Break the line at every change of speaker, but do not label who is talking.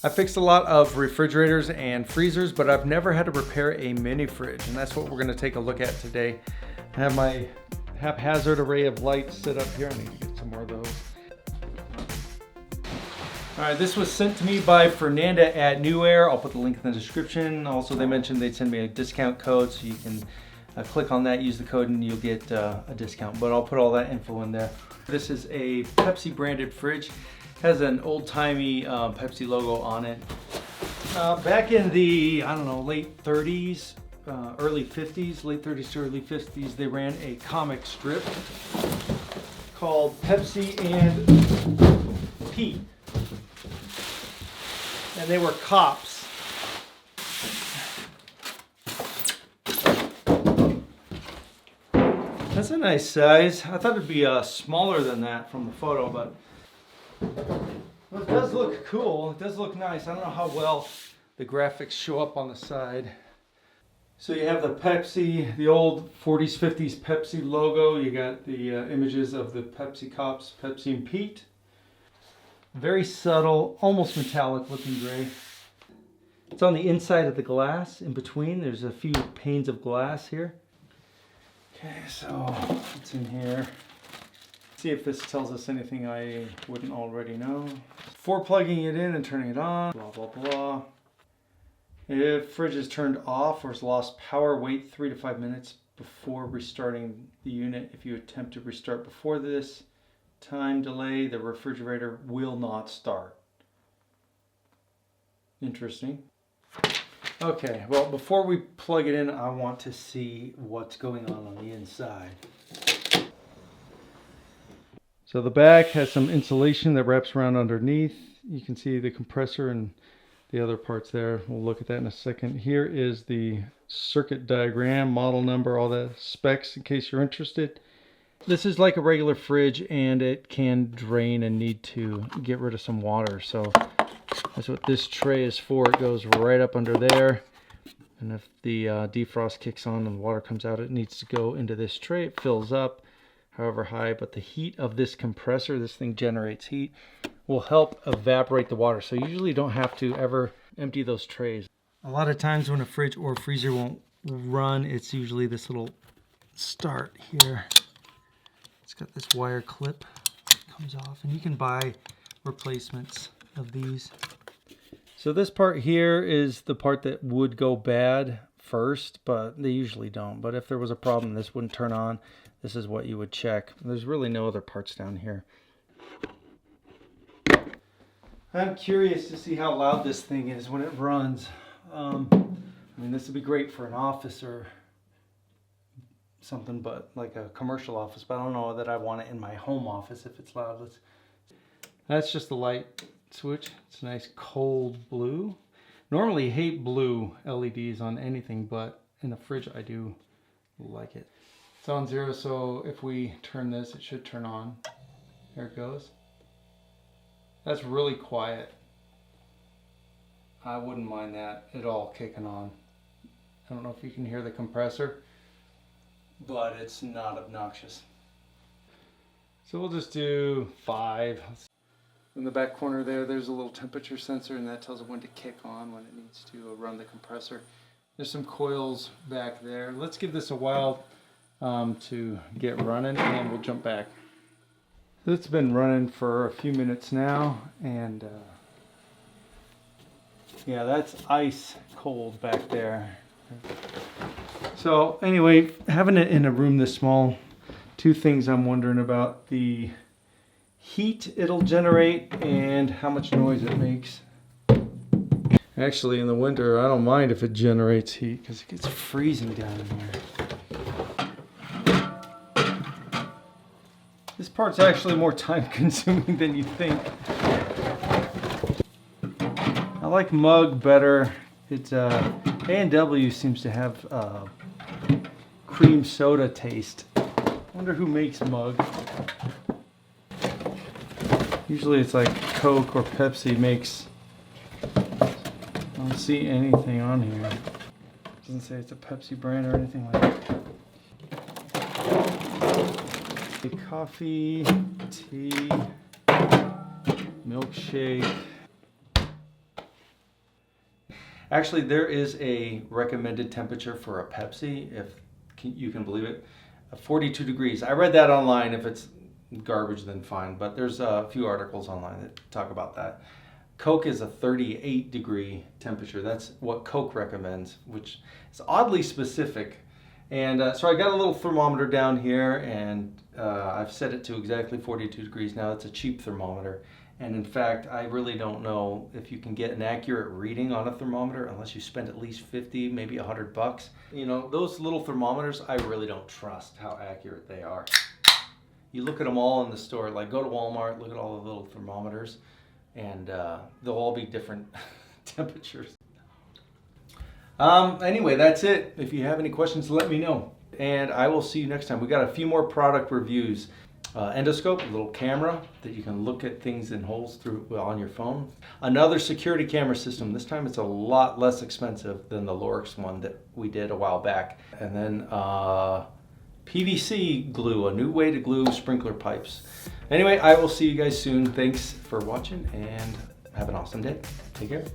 I fixed a lot of refrigerators and freezers, but I've never had to repair a mini fridge, and that's what we're gonna take a look at today. I have my haphazard array of lights set up here. I need to get some more of those. All right, this was sent to me by Fernanda at New Air. I'll put the link in the description. Also, they mentioned they'd send me a discount code, so you can click on that, use the code, and you'll get a discount. But I'll put all that info in there. This is a Pepsi branded fridge. Has an old-timey Pepsi logo on it. Back in the, I don't know, late 30s, early 50s, late 30s to early 50s, they ran a comic strip called Pepsi and Pete. And they were cops. That's a nice size. I thought it'd be smaller than that from the photo, but it does look cool. It does look nice. I don't know how well the graphics show up on the side. So you have the Pepsi, the old 40s, 50s Pepsi logo. You got the images of the Pepsi cops, Pepsi and Pete. Very subtle, almost metallic looking gray. It's on the inside of the glass. In between, there's a few panes of glass here. Okay, so what's in here? See if this tells us anything I wouldn't already know. Before plugging it in and turning it on, blah, blah, blah. If fridge is turned off or has lost power, wait 3 to 5 minutes before restarting the unit. If you attempt to restart before this time delay, the refrigerator will not start. Interesting. Okay, well, before we plug it in, I want to see what's going on the inside. So the back has some insulation that wraps around underneath. You can see the compressor and the other parts there. We'll look at that in a second. Here is the circuit diagram, model number, all the specs in case you're interested. This is like a regular fridge, and it can drain and need to get rid of some water. So that's what this tray is for. It goes right up under there. And if the defrost kicks on and the water comes out, it needs to go into this tray. It fills up however high, but the heat of this compressor, this thing generates heat, will help evaporate the water. So you usually don't have to ever empty those trays. A lot of times when a fridge or freezer won't run, it's usually this little start here. It's got this wire clip that comes off, and you can buy replacements of these. So this part here is the part that would go bad first, but they usually don't. But if there was a problem, this wouldn't turn on. This is what you would check. There's really no other parts down here. I'm curious to see how loud this thing is when it runs. I mean, this would be great for an office or something, but like a commercial office, but I don't know that I want it in my home office if it's loud. That's just the light switch. It's a nice cold blue. Normally I hate blue LEDs on anything, but in a fridge I do like it. It's on 0, so if we turn this, it should turn on. There it goes. That's really quiet. I wouldn't mind that at all kicking on. I don't know if you can hear the compressor, but it's not obnoxious. So we'll just do 5. In the back corner there's a little temperature sensor, and that tells it when to kick on, when it needs to run the compressor. There's some coils back there. Let's give this a while to get running, and we'll jump back. It's been running for a few minutes now, and yeah, that's ice cold back there. So anyway, having it in a room this small, 2 things I'm wondering about: the heat it'll generate and how much noise it makes. Actually, in the winter, I don't mind if it generates heat because it gets freezing down in here. This part's actually more time consuming than you think. I like mug better. It's A&W seems to have cream soda taste. I wonder who makes mug. Usually it's like Coke or Pepsi makes. I don't see anything on here. It doesn't say it's a Pepsi brand or anything like that. Coffee, tea, milkshake. Actually, there is a recommended temperature for a Pepsi, if you can believe it, 42 degrees. I read that online. If it's garbage, then fine. But there's a few articles online that talk about that. Coke is a 38 degree temperature. That's what Coke recommends, which is oddly specific. And so I got a little thermometer down here, and I've set it to exactly 42 degrees now. It's a cheap thermometer. And in fact, I really don't know if you can get an accurate reading on a thermometer unless you spend at least 50, maybe $100. You know, those little thermometers, I really don't trust how accurate they are. You look at them all in the store, like go to Walmart, look at all the little thermometers, and they'll all be different temperatures. Anyway, that's it. If you have any questions, let me know. And I will see you next time. We got a few more product reviews. Endoscope, a little camera that you can look at things in holes through on your phone. Another security camera system. This time it's a lot less expensive than the Lorix one that we did a while back. And then PVC glue, a new way to glue sprinkler pipes. Anyway, I will see you guys soon. Thanks for watching and have an awesome day. Take care.